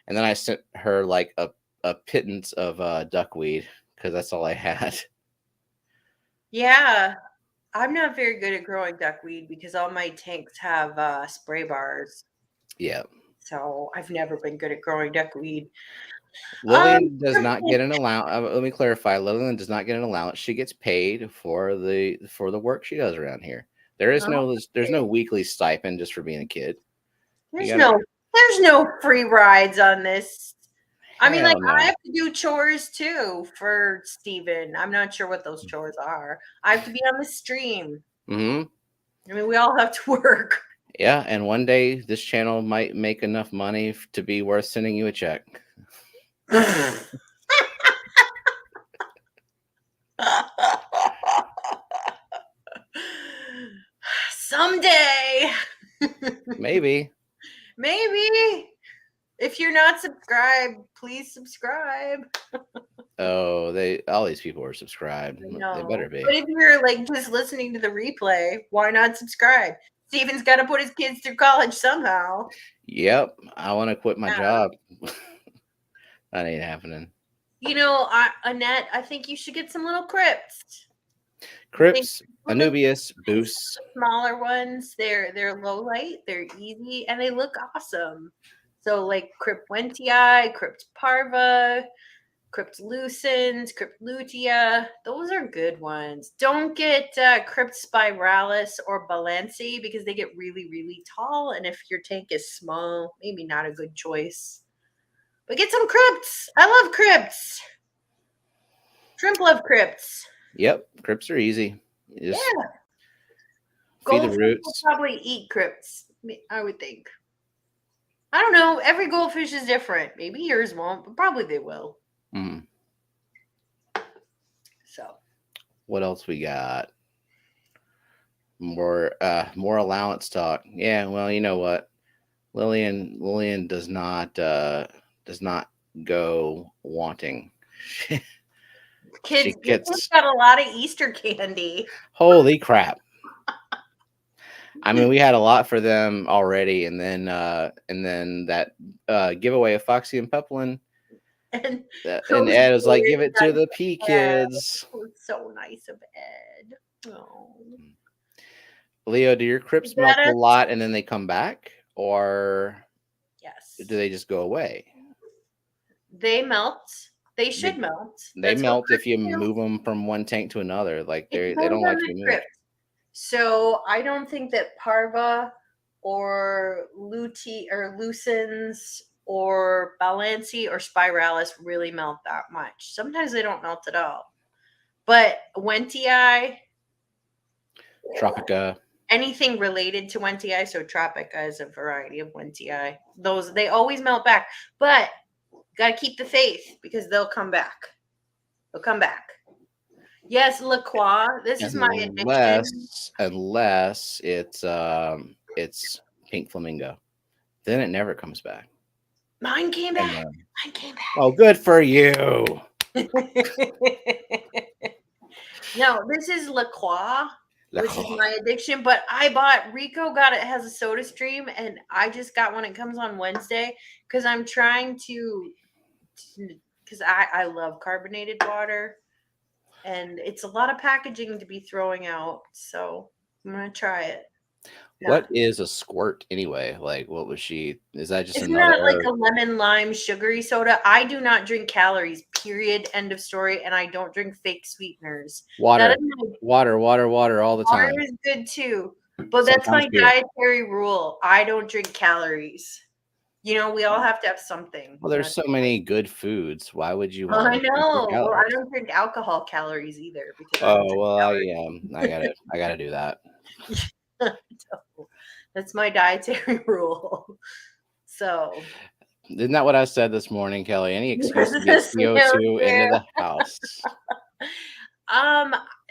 And then I sent her like a pittance of duckweed because that's all I had. Yeah, I'm not very good at growing duckweed because all my tanks have spray bars. Yeah. So I've never been good at growing duckweed. Lillian does not get an allowance. Let me clarify. Lillian does not get an allowance. She gets paid for the work she does around here. There's no weekly stipend just for being a kid. There's no free rides on this. I mean, like, no. I have to do chores too for Stephen. I'm not sure what those chores are. I have to be on the stream. Mm-hmm. I mean, we all have to work. Yeah, and one day this channel might make enough money to be worth sending you a check. Someday. Maybe. If you're not subscribed, please subscribe. Oh, all these people are subscribed. They better be. But if you're like just listening to the replay, why not subscribe? Stephen's got to put his kids through college somehow. Yep, I want to quit my job. That ain't happening. You know, Annette, I think you should get some little crypts. Crypts, Anubias, boosts. Smaller ones. They're low light, they're easy, and they look awesome. So like Crypt Wentii, Crypt Parva, Crypt Lucens, Crypt Lutea. Those are good ones. Don't get Crypt Spiralis or Balanci because they get really, really tall. And if your tank is small, maybe not a good choice. But get some crypts. I love crypts. Shrimp love crypts. Yep, crypts are easy. Feed Goldfish the roots. will probably eat crypts, I would think. I don't know. Every goldfish is different. Maybe yours won't, but probably they will. Mm. So, what else we got? More allowance talk. Yeah, well, you know what? Lillian does not go wanting. Kids got a lot of Easter candy. Holy crap. I mean, we had a lot for them already, and then that giveaway of Foxy and Peplin. And Ed was like, give it to the P kids. It was so nice of Ed. Oh. Leo, do your crypts melt a lot and then they come back? Or yes, do they just go away? They melt. They should melt. They melt if you move them from one tank to another. Like they don't like to be moved. So I don't think that Parva or Lucens or Balanci or Spiralis really melt that much. Sometimes they don't melt at all. But Wentii, Tropica, anything related to Wentii, so Tropica is a variety of Wentii. Those, they always melt back. But got to keep the faith because they'll come back. They'll come back. Yes, Lacroix. This is my addiction. Unless it's pink flamingo, then it never comes back. Mine came back. Mine came back. Oh, good for you. No, this is Lacroix, which is my addiction. But Rico got it, has a soda stream, and I just got one. It comes on Wednesday because I'm trying to, because I love carbonated water. And it's a lot of packaging to be throwing out. So I'm going to try it. Yeah. What is a squirt anyway? Like, what was she? Is that just Isn't that like a lemon lime sugary soda? I do not drink calories, period. End of story. And I don't drink fake sweeteners. Water all the time. Water is good too. But that's my dietary rule. I don't drink calories. You know, we all have to have something. Well, there's so many good foods. Why would you want I know. Well, I don't drink alcohol calories either. Because I gotta do that. That's my dietary rule. So isn't that what I said this morning, Kelley? Any excuse to get CO2 into the house.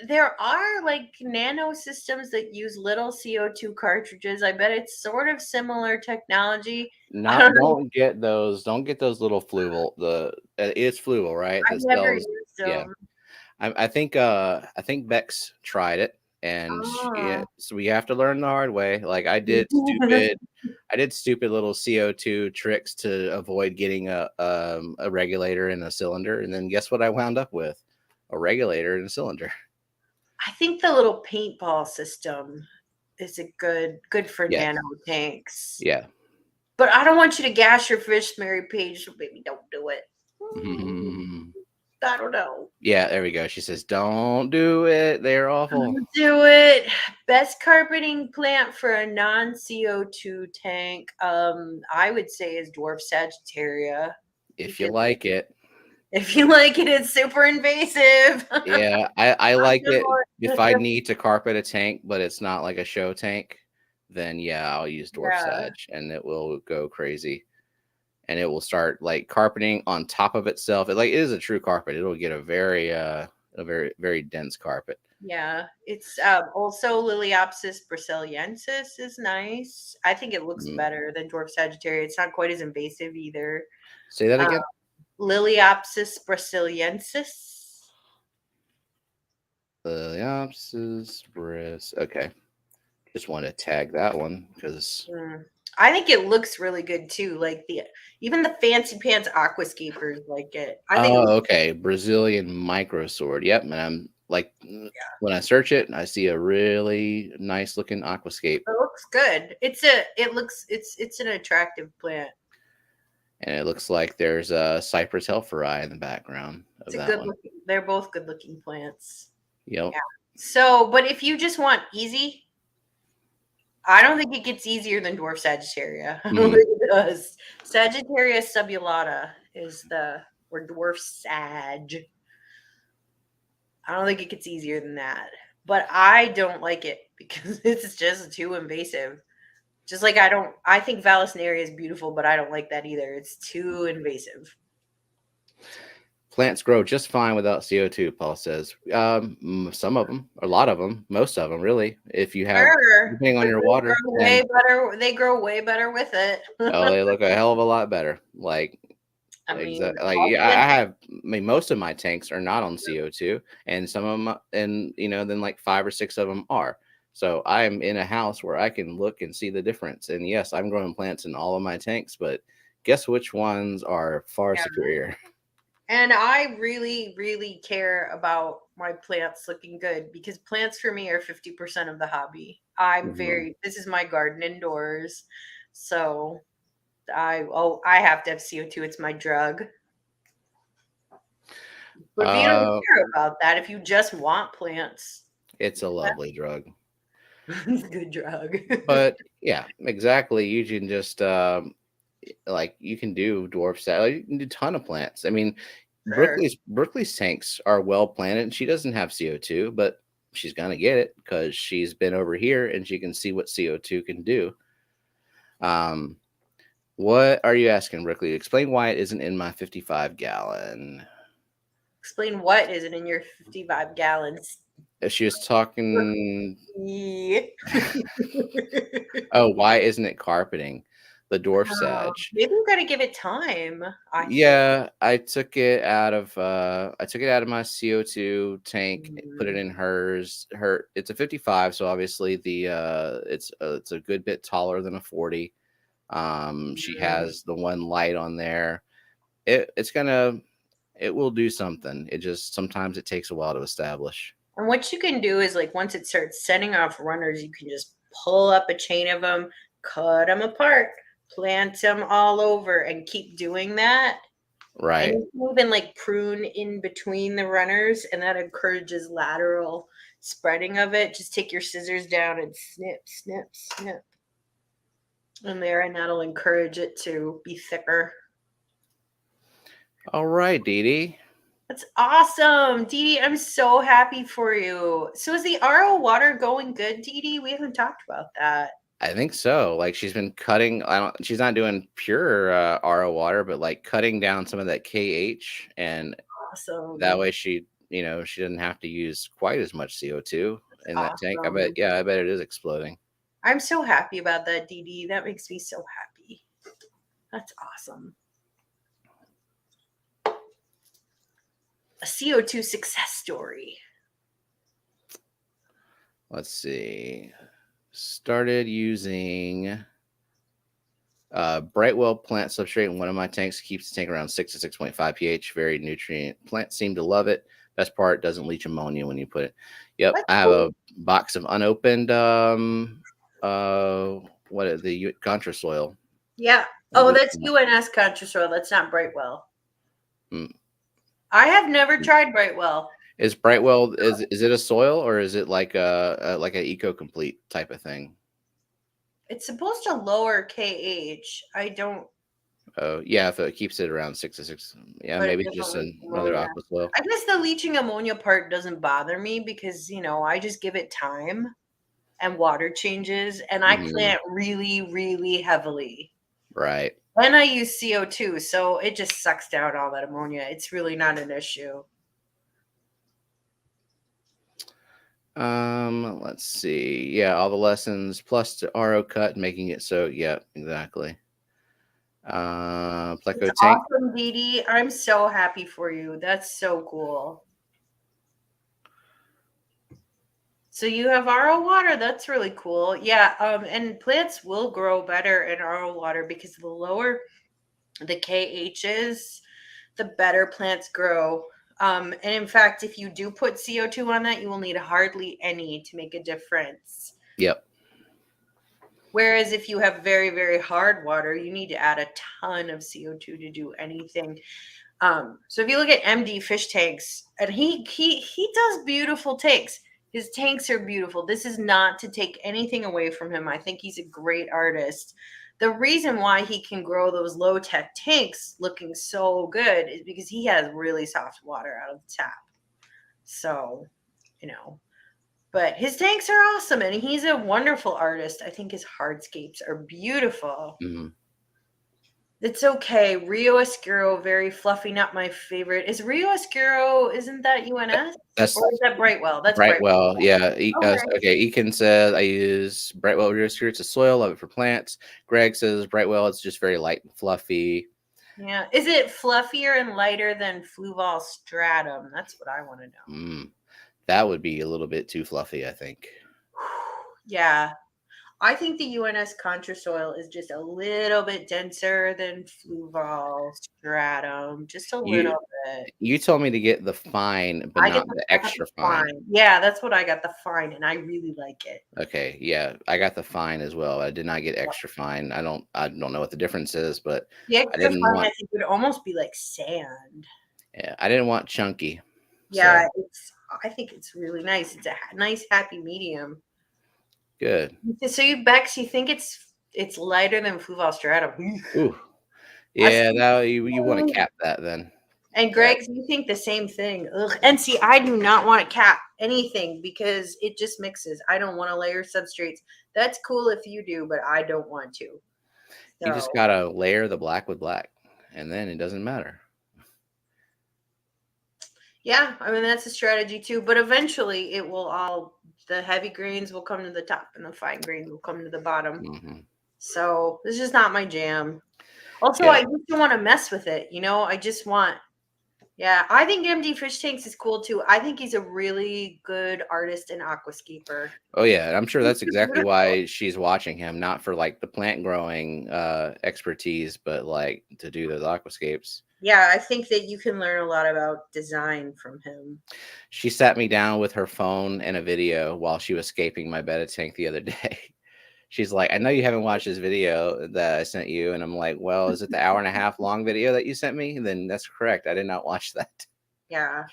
There are like nano systems that use little CO2 cartridges. I bet it's sort of similar technology. Don't get those little Fluval. It's Fluval, right? I've never used them. Yeah. I think Bex tried it, and so we have to learn the hard way. Like I did stupid little CO2 tricks to avoid getting a regulator in a cylinder, and then guess what I wound up with? A regulator in a cylinder. I think the little paintball system is a good for nano tanks. Yeah. But I don't want you to gas your fish, Mary Page, so baby, don't do it. I don't know. Yeah, there we go. She says, "Don't do it. They're awful." Don't do it. Best carpeting plant for a non-CO2 tank, I would say is dwarf Sagittaria. If you like it. If you like it, it's super invasive. Yeah, I like it. If I need to carpet a tank, but it's not like a show tank, then yeah, I'll use dwarf sag, and it will go crazy. And it will start like carpeting on top of itself. It is a true carpet. It'll get a very very dense carpet. Yeah, it's also Lilliapsis Brasiliensis is nice. I think it looks better than dwarf Sagittaria. It's not quite as invasive either. Say that again. Lilliapsis Brasiliensis. Lilliapsis Bras. Okay, just want to tag that one because I think it looks really good too. Like even the fancy pants aquascapers like it. I think. Okay, Brazilian micro sword. Yep, and I'm like, when I search it, I see a really nice looking aquascape. It looks good. It's an attractive plant. And it looks like there's a Cypress helpheri in the background of that one. They're both good looking plants. Yep. Yeah. So, but if you just want easy, I don't think it gets easier than dwarf Sagittaria. It does. Sagittaria subulata is or dwarf Sag. I don't think it gets easier than that. But I don't like it because it's just too invasive. Just like I think Vallisneria is beautiful, but I don't like that either. It's too invasive. Plants grow just fine without CO2, Paul says. Some of them, a lot of them, most of them, really. If you have, depending on your water, they grow way better with it. Oh, they look a hell of a lot better. I mean, most of my tanks are not on CO2, and some of them, and then like 5 or 6 of them are. So I'm in a house where I can look and see the difference. And yes, I'm growing plants in all of my tanks, but guess which ones are far superior? And I really, really care about my plants looking good because plants for me are 50% of the hobby. This is my garden indoors. So I have to have CO2. It's my drug. But if you don't care about that, if you just want plants, it's a lovely drug. It's a good drug. But yeah, exactly. You can just you can do dwarf salad. You can do a ton of plants. I mean, Brooklyn's tanks are well planted. And she doesn't have CO2, but she's gonna get it because she's been over here and she can see what CO2 can do. What are you asking, Brooklyn? Explain why it isn't in my 55-gallon. Explain what isn't in your 55 gallons. If she was talking, oh, why isn't it carpeting? The dwarf sag. Maybe we gotta give it time. I took it out of my CO2 tank, put it in hers. It's a 55, so obviously it's a good bit taller than a 40. She has the one light on there. It will do something. It just sometimes it takes a while to establish. And what you can do is once it starts sending off runners, you can just pull up a chain of them, cut them apart, plant them all over, and keep doing that. Right. And you can even prune in between the runners, and that encourages lateral spreading of it. Just take your scissors down and snip, snip, snip. And that'll encourage it to be thicker. All right, Dee Dee. That's awesome, Dee Dee. I'm so happy for you. So is the RO water going good, Dee Dee? We haven't talked about that. I think so. She's been cutting. She's not doing pure RO water, but cutting down some of that KH, and that way she doesn't have to use quite as much CO2 in that tank. I bet it is exploding. I'm so happy about that, Dee Dee. That makes me so happy. That's awesome. A CO2 success story. Let's see. Started using Brightwell plant substrate in one of my tanks. Keeps the tank around 6 to 6.5 pH. Very nutrient. Plants seem to love it. Best part, doesn't leach ammonia when you put it. Yep. I have a box of unopened the contra soil. Yeah. Oh, that's UNS contra soil. That's not Brightwell. Mm. I have never tried Brightwell. Is Brightwell is it a soil or is it like a like an eco-complete type of thing? It's supposed to lower KH. I don't. Oh yeah, if it keeps it around 6 to 6, yeah, But it maybe doesn't just leach another ammonia. aqua soil. I guess the leaching ammonia part doesn't bother me because, I just give it time and water changes, and I Mhm. plant really, really heavily. Right. And I use CO2, so it just sucks down all that ammonia. It's really not an issue. Let's see. Yeah, all the lessons plus the RO cut, making it so. Yeah, exactly. It's Pleco tank. awesome, Dee Dee. I'm so happy for you. That's so cool. So you have RO water. That's really cool. Yeah, and plants will grow better in RO water because the lower the KH is, the better plants grow. And in fact, if you do put CO2 on that, you will need hardly any to make a difference. Yep. Whereas if you have very, very hard water, you need to add a ton of CO2 to do anything. So if you look at MD fish tanks, and he does beautiful tanks. His tanks are beautiful. This is not to take anything away from him. I think he's a great artist. The reason why he can grow those low tech tanks looking so good is because he has really soft water out of the tap. So, you know, but his tanks are awesome and he's a wonderful artist. I think his hardscapes are beautiful. Mhm. It's okay. Rio Oscuro, very fluffy, not my favorite. Is Rio Oscuro, isn't that UNS? That's Or is that Brightwell? That's Brightwell. Brightwell. Yeah. Okay. Okay. Ekin says I use Brightwell Rear It's a soil. Love it for plants. Greg says Brightwell. It's just very light and fluffy. Yeah. Is it fluffier and lighter than Fluval Stratum? That's what I want to know. That would be a little bit too fluffy, I think. Yeah. I think the UNS Contra soil is just a little bit denser than Fluval Stratum. Just a You little bit. you told me to get the fine, but I not the got the extra fine. fine. Yeah, that's what I got, the fine, and I really like it. Okay, yeah, I got the fine as well. I did not get extra fine. I don't know what the difference is, but The I extra didn't fine, I want think, would almost be like sand. yeah, I didn't want chunky. Yeah, So I think it's really nice. It's a nice happy medium. good. So you Bex, you think it's lighter than Fluval Stratum? Ooh. That's Yeah, now you want to cap that then. and That Greg's, you think the same thing. Ugh. And see, I do not want to cap anything because it just mixes. I don't want to layer substrates. That's cool if you do, but I don't want to. you just So gotta layer the black with black, and then it doesn't matter. yeah, I mean that's a strategy too. But eventually it will all the heavy grains will come to the top and the fine grains will come to the bottom. Hmm. So this is not my jam. Also, Yeah. I just don't want to mess with it. I just want. Yeah, I think MD Fish Tanks is cool too. I think he's a really good artist and aquascaper. Oh yeah, I'm sure He's that's just exactly beautiful. why she's watching him, not for like the plant growing expertise, but like to do those aquascapes. Yeah, I think that you can learn a lot about design from him. She sat me down with her phone and a video while she was scaping my betta tank the other day. She's like, I know you haven't watched this video that I sent you. And I'm like, well, is it the hour and a half long video that you sent me? Then that's correct. I did not watch that. Yeah.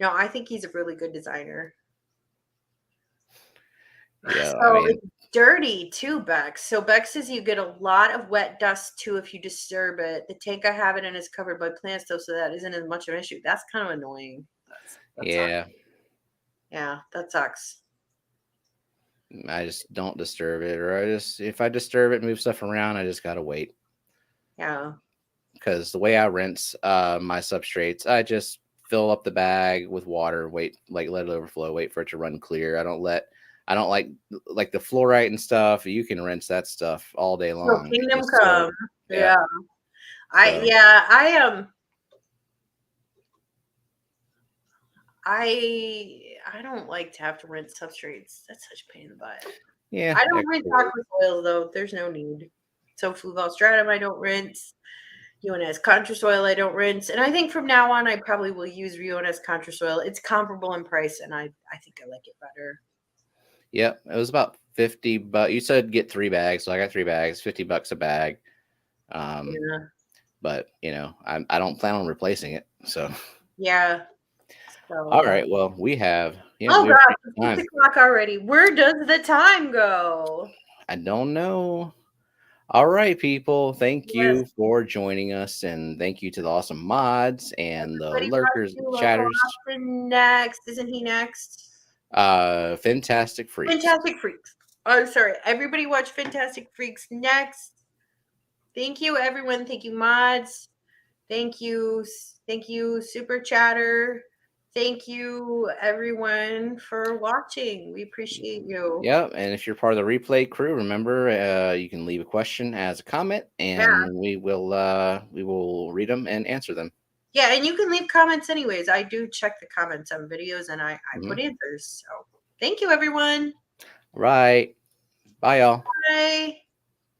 No, I think he's a really good designer. Yeah, I So mean, it's dirty too, Bex. So Bex says you get a lot of wet dust too if you disturb it. The tank I have it in is covered by plants though, so that isn't as much of an issue. That's kind of annoying. That sucks. yeah, Yeah, that sucks. I just don't disturb it. Or if I disturb it, move stuff around, I just got to wait. Yeah. Because the way I rinse my substrates, I just fill up the bag with water, wait, like let it overflow, wait for it to run clear. I don't like the fluorite and stuff. You can rinse that stuff all day So long. It kingdom just come. yeah. Yeah. I So yeah, I am. I don't like to have to rinse substrates. That's such a pain in the butt. yeah, I don't rinse extra work. aqua soils though. There's no need. So Fluval stratum I don't rinse. UNS Contra soil I don't rinse. And I think from now on I probably will use UNS Contra soil. It's comparable in price and I think I like it better. Yep, it was about 50 bucks. You said get 3 bags, so I got 3 bags, $50 a bag. Yeah. but I don't plan on replacing it. So Yeah. all So. right, well, we have Oh we have God, time. 6 o'clock already. Where does the time go? I don't know. All right, people. Thank Yes, you for joining us, and thank you to the awesome mods and the everybody got lurkers to and Lacroix chatters. next. Isn't he next? Fantastic Freaks. Fantastic Freaks. Oh, sorry. Everybody watch Fantastic Freaks next. Thank you, everyone. Thank you, mods. Thank you. Thank you, Super Chatter. Thank you, everyone, for watching. We appreciate you. Yep, and if you're part of the replay crew, remember you can leave a question as a comment, Yeah. and we will read them and answer them. Yeah, and you can leave comments anyways. I do check the comments on videos, and I put Mm-hmm. answers. So thank you, everyone. Right. Bye, y'all. Bye.